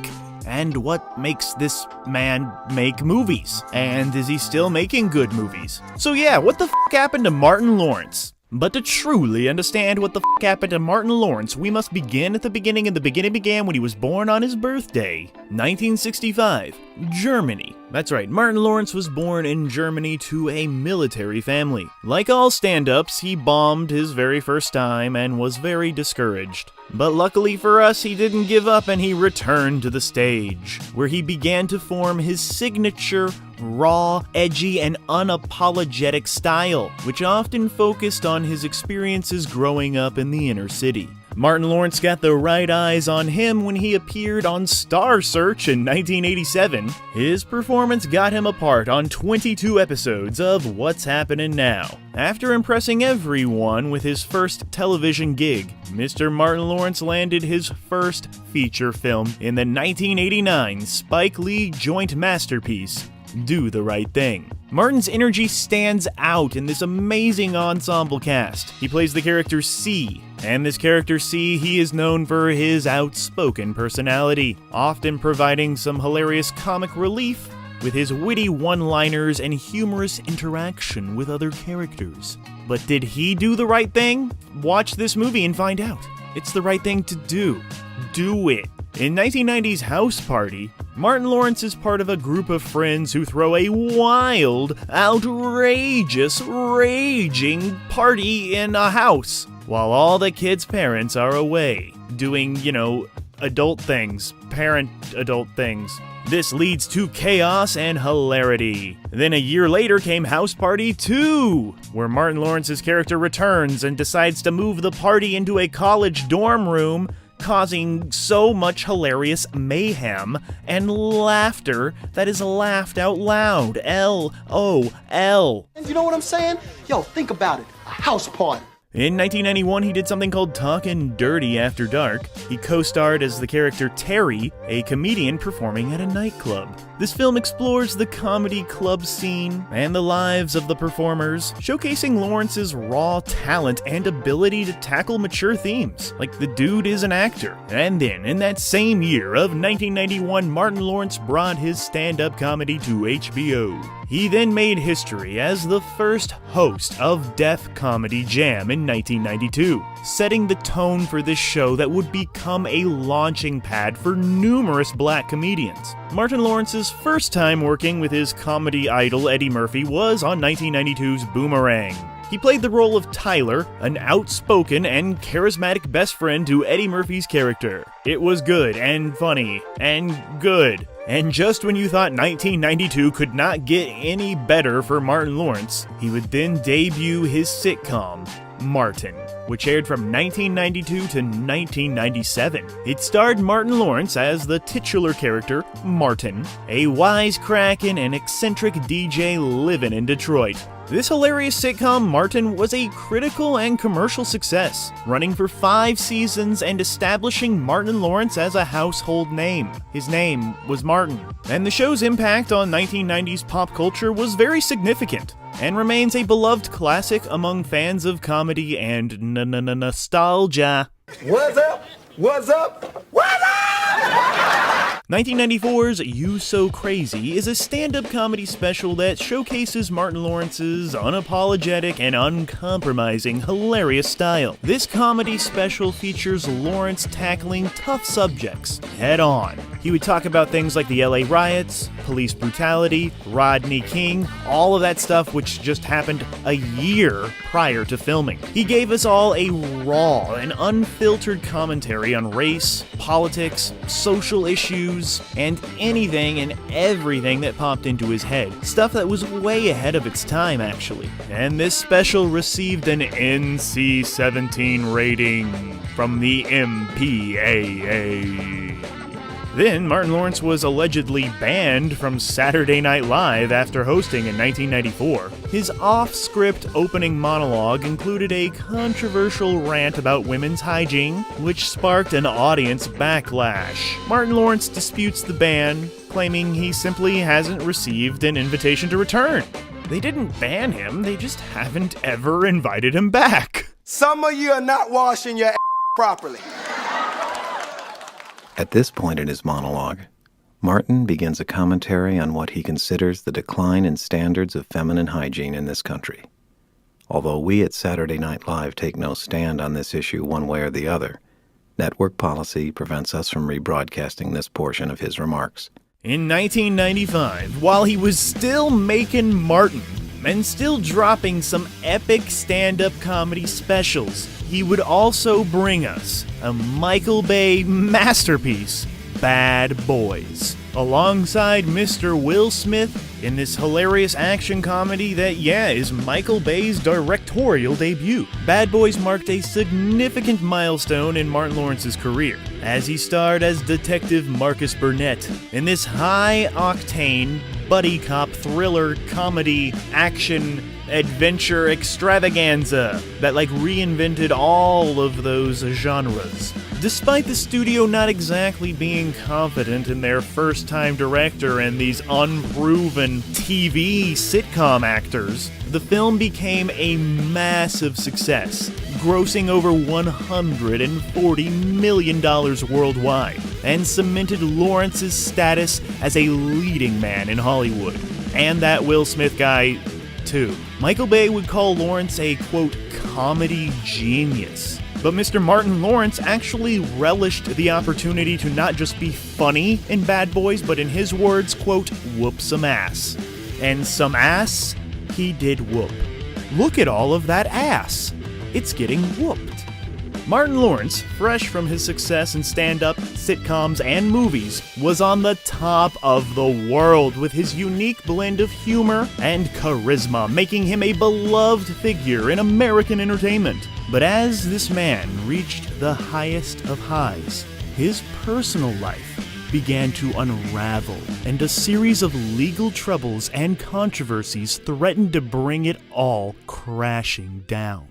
and what makes this man make movies. And is he still making good movies? So yeah, what the f*** happened to Martin Lawrence? But to truly understand what the f*** happened to Martin Lawrence, we must begin at the beginning, and the beginning began when he was born on his birthday, 1965, Germany. That's right, Martin Lawrence was born in Germany to a military family. Like all stand-ups, he bombed his very first time and was very discouraged. But luckily for us, he didn't give up and he returned to the stage, where he began to form his signature, raw, edgy, and unapologetic style, which often focused on his experiences growing up in the inner city. Martin Lawrence got the right eyes on him when he appeared on Star Search in 1987. His performance got him a part on 22 episodes of What's Happening Now. After impressing everyone with his first television gig, Mr. Martin Lawrence landed his first feature film in the 1989 Spike Lee joint masterpiece, Do the Right Thing. Martin's energy stands out in this amazing ensemble cast. He plays the character C, and this character C, he is known for his outspoken personality, often providing some hilarious comic relief with his witty one-liners and humorous interaction with other characters. But did he do the right thing? Watch this movie and find out. It's the right thing to do. Do it. In 1990's House Party, Martin Lawrence is part of a group of friends who throw a wild, outrageous, raging party in a house, while all the kids' parents are away, doing, adult things, parent adult things. This leads to chaos and hilarity. Then a year later came House Party 2, where Martin Lawrence's character returns and decides to move the party into a college dorm room, causing so much hilarious mayhem and laughter that is laughed out loud. LOL. And you know what I'm saying? Yo, think about it. A house party. In 1991, he did something called Talkin' Dirty After Dark. He co-starred as the character Terry, a comedian performing at a nightclub. This film explores the comedy club scene and the lives of the performers, showcasing Lawrence's raw talent and ability to tackle mature themes. Like, the dude is an actor. And then, in that same year of 1991, Martin Lawrence brought his stand-up comedy to HBO. He then made history as the first host of Def Comedy Jam in 1992, setting the tone for this show that would become a launching pad for numerous black comedians. Martin Lawrence's first time working with his comedy idol Eddie Murphy was on 1992's Boomerang. He played the role of Tyler, an outspoken and charismatic best friend to Eddie Murphy's character. It was good and funny and good. And just when you thought 1992 could not get any better for Martin Lawrence, he would then debut his sitcom, Martin, which aired from 1992 to 1997. It starred Martin Lawrence as the titular character, Martin, a wisecracking and eccentric DJ living in Detroit. This hilarious sitcom, Martin, was a critical and commercial success, running for 5 seasons and establishing Martin Lawrence as a household name. His name was Martin. And the show's impact on 1990s pop culture was very significant, and remains a beloved classic among fans of comedy and nostalgia. What's up? What's up? What's up? 1994's You So Crazy is a stand-up comedy special that showcases Martin Lawrence's unapologetic and uncompromising hilarious style. This comedy special features Lawrence tackling tough subjects head-on. He would talk about things like the LA riots, police brutality, Rodney King, all of that stuff which just happened a year prior to filming. He gave us all a raw and unfiltered commentary on race, politics, social issues, and anything and everything that popped into his head. Stuff that was way ahead of its time, actually. And this special received an NC-17 rating from the MPAA. Then, Martin Lawrence was allegedly banned from Saturday Night Live after hosting in 1994. His off-script opening monologue included a controversial rant about women's hygiene, which sparked an audience backlash. Martin Lawrence disputes the ban, claiming he simply hasn't received an invitation to return. They didn't ban him, they just haven't ever invited him back. Some of you are not washing your properly. At this point in his monologue, Martin begins a commentary on what he considers the decline in standards of feminine hygiene in this country. Although we at Saturday Night Live take no stand on this issue one way or the other, network policy prevents us from rebroadcasting this portion of his remarks. In 1995, while he was still making Martin and still dropping some epic stand-up comedy specials, he would also bring us a Michael Bay masterpiece, Bad Boys, alongside Mr. Will Smith in this hilarious action comedy that, is Michael Bay's directorial debut. Bad Boys marked a significant milestone in Martin Lawrence's career, as he starred as Detective Marcus Burnett in this high-octane buddy cop thriller comedy action adventure extravaganza that reinvented all of those genres. Despite the studio not exactly being confident in their first-time director and these unproven TV sitcom actors, the film became a massive success, grossing over $140 million worldwide, and cemented Lawrence's status as a leading man in Hollywood. And that Will Smith guy, too. Michael Bay would call Lawrence a, quote, comedy genius. But Mr. Martin Lawrence actually relished the opportunity to not just be funny in Bad Boys, but in his words, quote, whoop some ass. And some ass he did whoop. Look at all of that ass. It's getting whooped. Martin Lawrence, fresh from his success in stand-up, sitcoms, and movies, was on the top of the world with his unique blend of humor and charisma, making him a beloved figure in American entertainment. But as this man reached the highest of highs, his personal life began to unravel, and a series of legal troubles and controversies threatened to bring it all crashing down.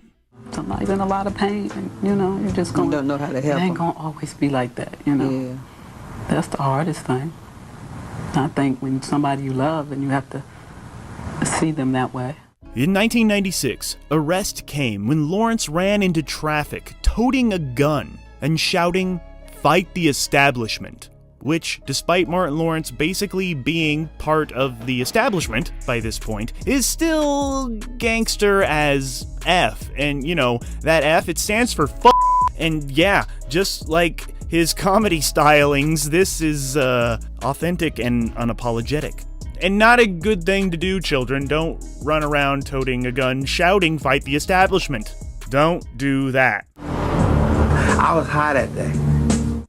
Somebody's in a lot of pain, and you're just going. Don't know how to help. It ain't gonna always be like that, Yeah. That's the hardest thing. I think when somebody you love and you have to see them that way. In 1996, arrest came when Lawrence ran into traffic, toting a gun and shouting, "Fight the establishment," which, despite Martin Lawrence basically being part of the establishment by this point, is still gangster as F. And, that F, it stands for f***. And just like his comedy stylings, this is authentic and unapologetic. And not a good thing to do, children. Don't run around toting a gun shouting, "Fight the establishment." Don't do that. I was high that day.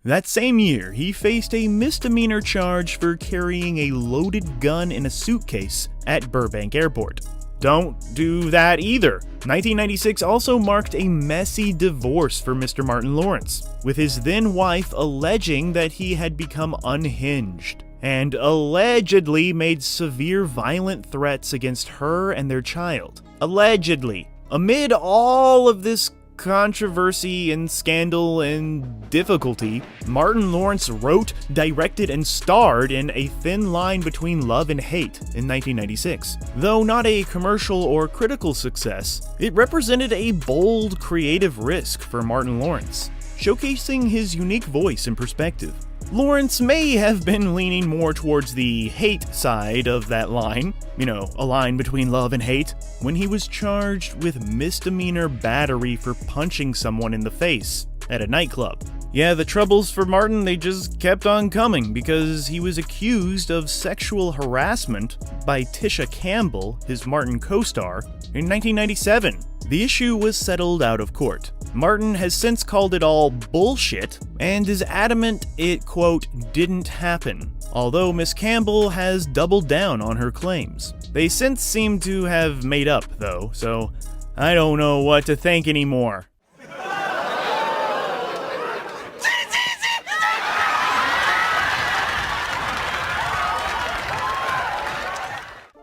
That same year, he faced a misdemeanor charge for carrying a loaded gun in a suitcase at Burbank Airport. Don't do that either. 1996 also marked a messy divorce for Mr. Martin Lawrence, with his then wife alleging that he had become unhinged, and allegedly made severe violent threats against her and their child. Allegedly. Amid all of this controversy and scandal and difficulty, Martin Lawrence wrote, directed, and starred in A Thin Line Between Love and Hate in 1996. Though not a commercial or critical success, it represented a bold creative risk for Martin Lawrence, showcasing his unique voice and perspective. Lawrence may have been leaning more towards the hate side of that line, a line between love and hate, when he was charged with misdemeanor battery for punching someone in the face at a nightclub. Yeah, the troubles for Martin, they just kept on coming because he was accused of sexual harassment by Tisha Campbell, his Martin co-star, in 1997. The issue was settled out of court. Martin has since called it all bullshit and is adamant it, quote, didn't happen, although Miss Campbell has doubled down on her claims. They since seem to have made up, though, so I don't know what to think anymore.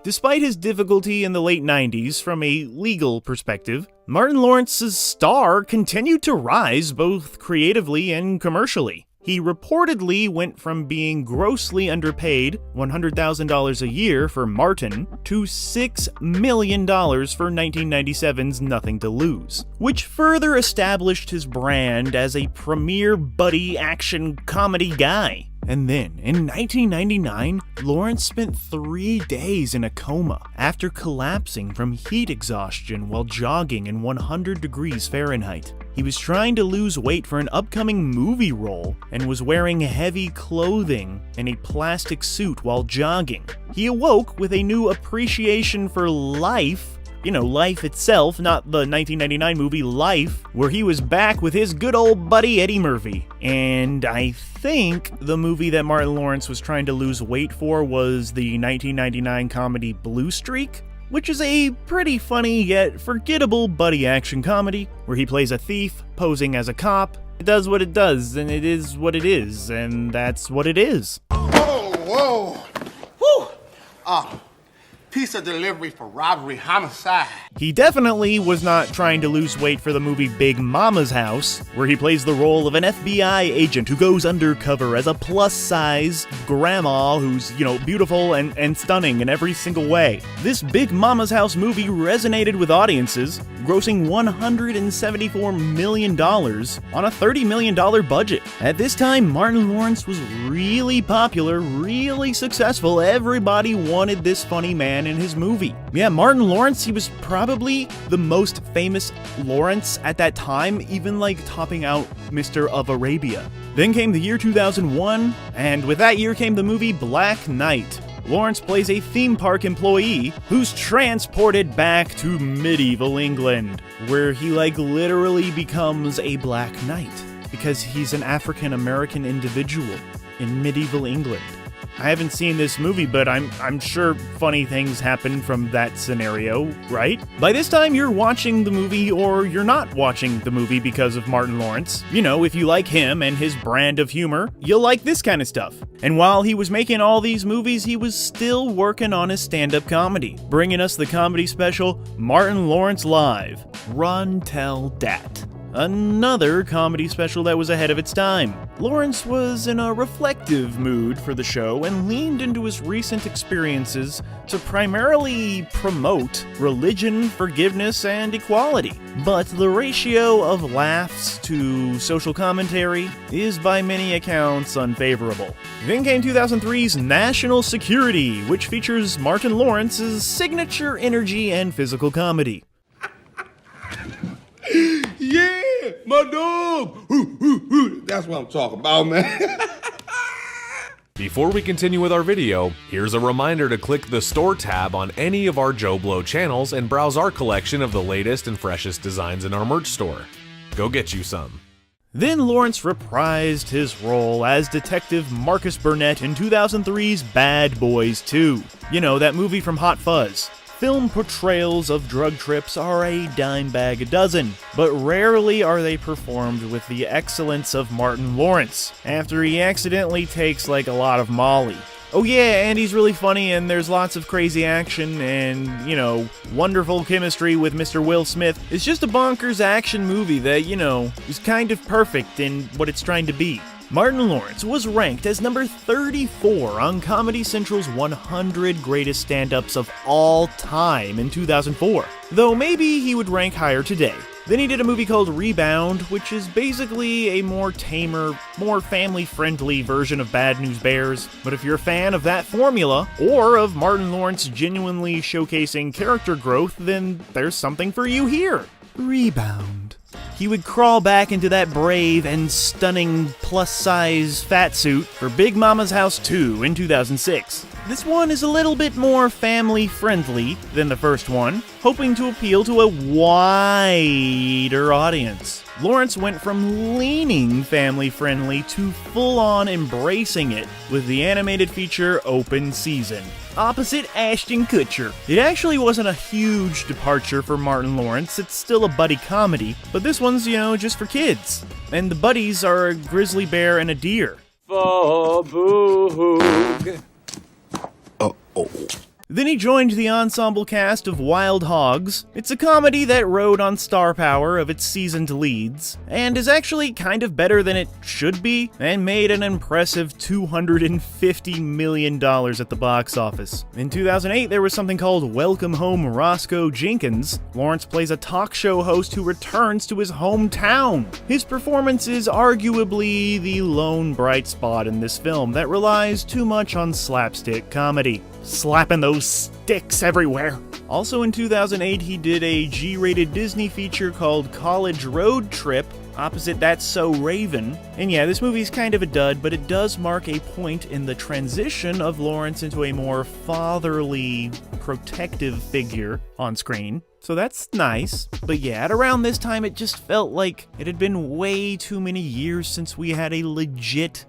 Despite his difficulty in the late 90s from a legal perspective, Martin Lawrence's star continued to rise both creatively and commercially. He reportedly went from being grossly underpaid, $100,000 a year for Martin, to $6 million for 1997's Nothing to Lose, which further established his brand as a premier buddy action comedy guy. And then, in 1999, Lawrence spent 3 days in a coma after collapsing from heat exhaustion while jogging in 100 degrees Fahrenheit. He was trying to lose weight for an upcoming movie role and was wearing heavy clothing and a plastic suit while jogging. He awoke with a new appreciation for life. You know, life itself, not the 1999 movie Life, where he was back with his good old buddy Eddie Murphy. And I think the movie that Martin Lawrence was trying to lose weight for was the 1999 comedy Blue Streak, which is a pretty funny yet forgettable buddy action comedy where he plays a thief posing as a cop. It does what it does, and it is what it is, and that's what it is. Whoa, whew! Pizza delivery for robbery, homicide. He definitely was not trying to lose weight for the movie Big Mama's House, where he plays the role of an FBI agent who goes undercover as a plus-size grandma who's, beautiful and stunning in every single way. This Big Mama's House movie resonated with audiences, grossing $174 million on a $30 million budget. At this time, Martin Lawrence was really popular, really successful. Everybody wanted this funny man in his movie. Yeah, Martin Lawrence, he was probably the most famous Lawrence at that time, even topping out Mr. of Arabia. Then came the year 2001, and with that year came the movie Black Knight. Lawrence plays a theme park employee who's transported back to medieval England, where he literally becomes a Black Knight because he's an African American individual in medieval England. I haven't seen this movie, but I'm sure funny things happen from that scenario, right? By this time, you're watching the movie or you're not watching the movie because of Martin Lawrence. If you like him and his brand of humor, you'll like this kind of stuff. And while he was making all these movies, he was still working on his stand-up comedy, bringing us the comedy special Martin Lawrence Live, Run Tell Dat. Another comedy special that was ahead of its time. Lawrence was in a reflective mood for the show and leaned into his recent experiences to primarily promote religion, forgiveness, and equality. But the ratio of laughs to social commentary is by many accounts unfavorable. Then came 2003's National Security, which features Martin Lawrence's signature energy and physical comedy. Yeah, my dog. That's what I'm talking about, man. Before we continue with our video, here's a reminder to click the Store tab on any of our JoBlo channels and browse our collection of the latest and freshest designs in our merch store. Go get you some. Then Lawrence reprised his role as Detective Marcus Burnett in 2003's Bad Boys 2. That movie from Hot Fuzz. Film portrayals of drug trips are a dime bag a dozen, but rarely are they performed with the excellence of Martin Lawrence, after he accidentally takes a lot of Molly. Oh yeah, and he's really funny, and there's lots of crazy action, and, wonderful chemistry with Mr. Will Smith. It's just a bonkers action movie that, is kind of perfect in what it's trying to be. Martin Lawrence was ranked as number 34 on Comedy Central's 100 Greatest Stand-Ups of All Time in 2004, though maybe he would rank higher today. Then he did a movie called Rebound, which is basically a more tamer, more family-friendly version of Bad News Bears. But if you're a fan of that formula, or of Martin Lawrence genuinely showcasing character growth, then there's something for you here. Rebound. he would crawl back into that brave and stunning plus-size fat suit for Big Mama's House 2 in 2006. This one is a little bit more family-friendly than the first one, hoping to appeal to a wider audience. Lawrence went from leaning family-friendly to full-on embracing it with the animated feature Open Season, opposite Ashton Kutcher. It actually wasn't a huge departure for Martin Lawrence, it's still a buddy comedy, but this one's, just for kids. And the buddies are a grizzly bear and a deer. Then he joined the ensemble cast of Wild Hogs. It's a comedy that rode on star power of its seasoned leads, and is actually kind of better than it should be, and made an impressive $250 million at the box office. In 2008, there was something called Welcome Home Roscoe Jenkins. Lawrence plays a talk show host who returns to his hometown. His performance is arguably the lone bright spot in this film that relies too much on slapstick comedy. Slapping those sticks everywhere. Also in 2008, he did a G-rated Disney feature called College Road Trip, opposite That's So Raven. And yeah, this movie's kind of a dud, but it does mark a point in the transition of Lawrence into a more fatherly, protective figure on screen. So that's nice. But yeah, at around this time, it just felt like it had been way too many years since we had a legit,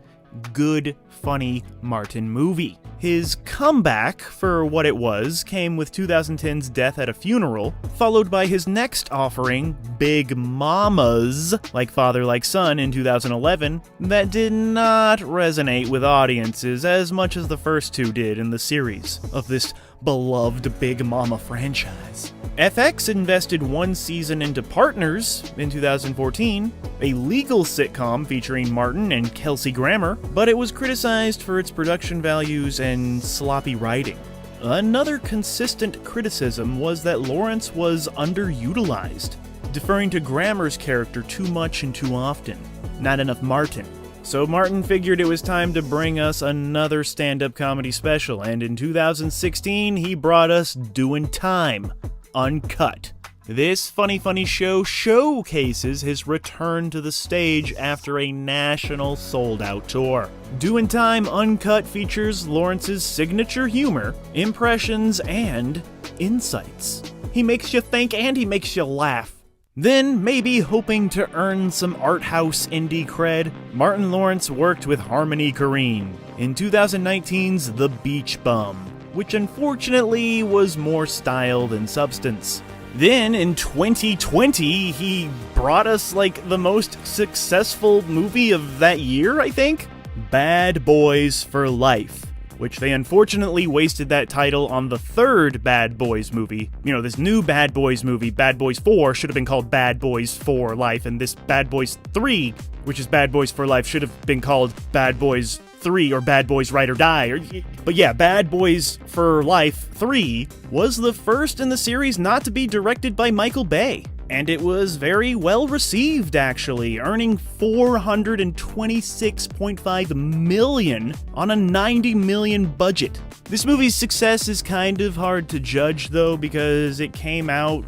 good, funny Martin movie. His comeback, for what it was, came with 2010's Death at a Funeral, followed by his next offering, Big Mamas, Like Father Like Son in 2011, that did not resonate with audiences as much as the first two did in the series of this beloved Big Mama franchise. FX invested one season into Partners in 2014, a legal sitcom featuring Martin and Kelsey Grammer, but it was criticized for its production values and sloppy writing. Another consistent criticism was that Lawrence was underutilized, deferring to Grammer's character too much and too often, not enough Martin. So Martin figured it was time to bring us another stand-up comedy special, and in 2016 he brought us Doin' Time, Uncut. This funny show showcases his return to the stage after a national sold-out tour. Doin' Time Uncut features Lawrence's signature humor, impressions, and insights. He makes you think and he makes you laugh. Then, maybe hoping to earn some art house indie cred, Martin Lawrence worked with Harmony Korine in 2019's The Beach Bum, which unfortunately was more style than substance. Then, in 2020, he brought us the most successful movie of that year, I think? Bad Boys for Life, which they unfortunately wasted that title on the third Bad Boys movie. This new Bad Boys movie, Bad Boys 4, should have been called Bad Boys for Life, and this Bad Boys 3, which is Bad Boys for Life, should have been called Bad Boys 3 or Bad Boys Ride or Die. But yeah, Bad Boys for Life 3 was the first in the series not to be directed by Michael Bay. And it was very well received, actually, earning $426.5 million on a $90 million budget. This movie's success is kind of hard to judge, though, because it came out,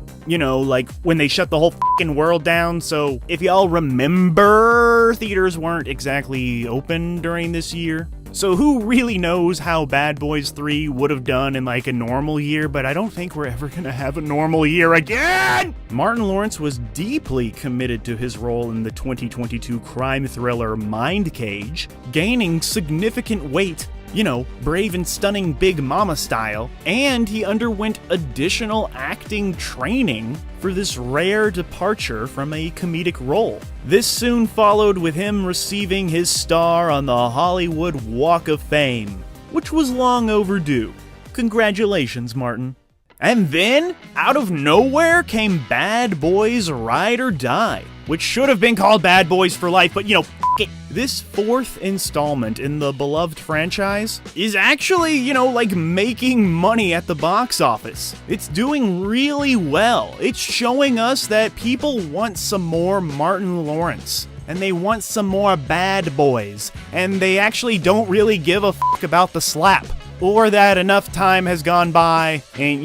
when they shut the whole f***ing world down. So if y'all remember, theaters weren't exactly open during this year. So who really knows how Bad Boys 3 would have done in a normal year, but I don't think we're ever gonna have a normal year again! Martin Lawrence was deeply committed to his role in the 2022 crime thriller Mind Cage, gaining significant weight, brave and stunning Big Mama style, and he underwent additional acting training for this rare departure from a comedic role. This soon followed with him receiving his star on the Hollywood Walk of Fame, which was long overdue. Congratulations, Martin. And then, out of nowhere came Bad Boys Ride or Die, which should have been called Bad Boys for Life, but f*** it. This fourth installment in the beloved franchise is actually, making money at the box office. It's doing really well. It's showing us that people want some more Martin Lawrence, and they want some more Bad Boys, and they actually don't really give a f*** about the slap. or that enough time has gone by and,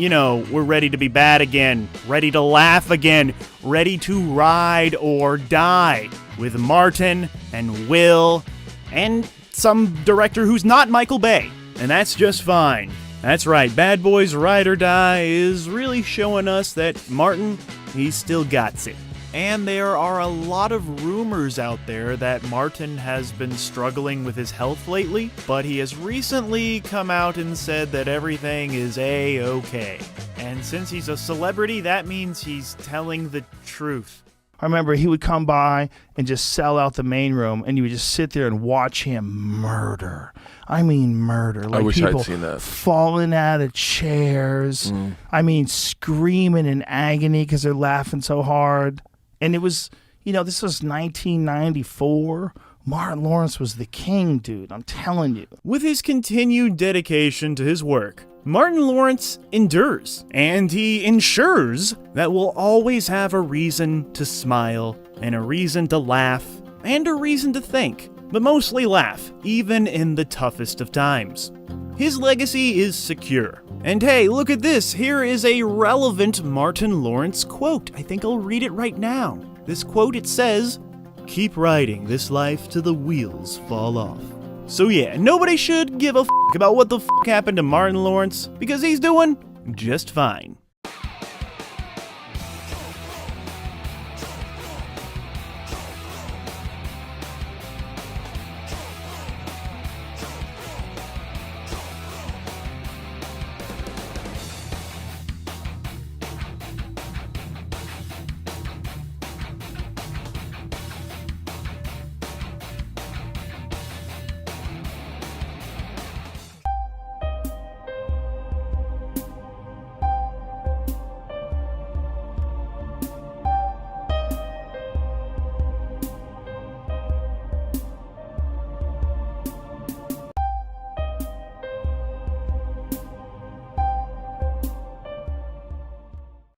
we're ready to be bad again, ready to laugh again, ready to ride or die with Martin and Will and some director who's not Michael Bay. And that's just fine. That's right, Bad Boys Ride or Die is really showing us that Martin, he still got it. And there are a lot of rumors out there that Martin has been struggling with his health lately, but he has recently come out and said that everything is A-okay. And since he's a celebrity, that means he's telling the truth. I remember he would come by and just sell out the main room, and you would just sit there and watch him murder. I mean murder. Like I wish people I'd seen that. Falling out of chairs. I mean screaming in agony because they're laughing so hard. And it was, this was 1994. Martin Lawrence was the king, dude. I'm telling you. With his continued dedication to his work, Martin Lawrence endures, and he ensures that we'll always have a reason to smile, and a reason to laugh, and a reason to think, but mostly laugh, even in the toughest of times. His legacy is secure. And hey, look at this, here is a relevant Martin Lawrence quote. I think I'll read it right now. This quote, it says, "Keep riding this life till the wheels fall off." So yeah, nobody should give a f*** about what the f*** happened to Martin Lawrence, because he's doing just fine.